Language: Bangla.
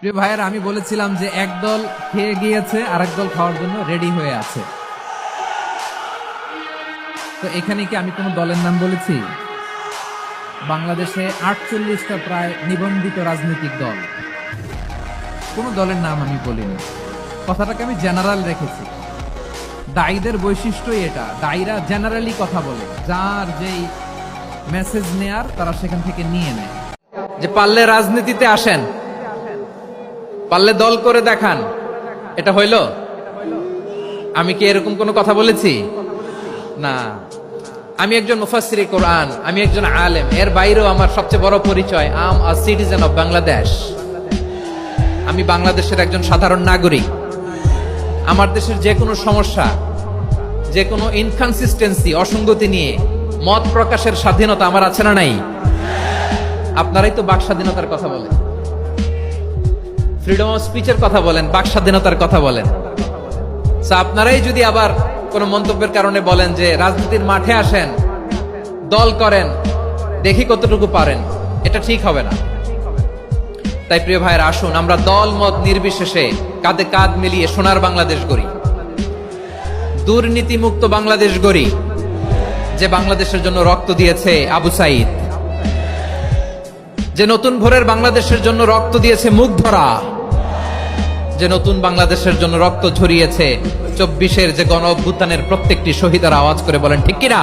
প্রিয় ভাইয়েরা, আমি বলেছিলাম যে এক দল খেয়ে গিয়েছে আর এক দল খাওয়ার জন্য রেডি হয়ে আছে। তো এখানে কি আমি কোনো দলের নাম বলেছি? বাংলাদেশে 48টা প্রায় নিবন্ধিত রাজনৈতিক দল, কোন দলের নাম আমি বলিনি। কথাটাকে আমি জেনারেল রেখেছি। দায়ীদের বৈশিষ্ট্যই এটা, দায়ীরা জেনারেলি কথা বলে, যার যেই মেসেজ নেয়ার তারা সেখান থেকে নিয়ে নেয়। যে পারলে রাজনীতিতে আসেন, পারলে দল করে দেখান, এটা হইল? আমি কি এরকম কোনো কথা বলেছি? না। আমি একজন মুফাসসিরে কোরআন, আমি একজন আলেম, এর বাইরেও আমার সবচেয়ে বড় পরিচয় আম আ সিটিজেন অফ বাংলাদেশ। আমি বাংলাদেশের একজন সাধারণ নাগরিক। আমার দেশের যে কোনো সমস্যা, যে কোনো ইনকনসিস্টেন্সি, অসঙ্গতি নিয়ে মত প্রকাশের স্বাধীনতা আমার আছে না নাই? আপনারাই তো বাক স্বাধীনতার কথা বলেন, ফ্রিডম অফ স্পিচের কথা বলেন, বাক স্বাধীনতার কথা বলেন। আপনারাই যদি আবার কোন মন্তব্যের কারণে বলেন যে রাজনীতির মাঠে আসেন, দল করেন, দেখি কতটুকু পারেন, এটা ঠিক হবে না। তাই প্রিয় ভাইয়ের, আসুন আমরা দল মত নির্বিশেষে কাঁধে কাঁধ মিলিয়ে সোনার বাংলাদেশ গড়ি, দুর্নীতিমুক্ত বাংলাদেশ গড়ি, যে বাংলাদেশের জন্য রক্ত দিয়েছে আবু সাইদ, যে নতুন ভোরের বাংলাদেশের জন্য রক্ত দিয়েছে মুগ্ধরা, যে নতুন বাংলাদেশের জন্য রক্ত ঝরিয়েছে 24-এর যে গণ অভ্যুত্থানের প্রত্যেকটি শহীদের। আওয়াজ করে বলেন ঠিক কিনা?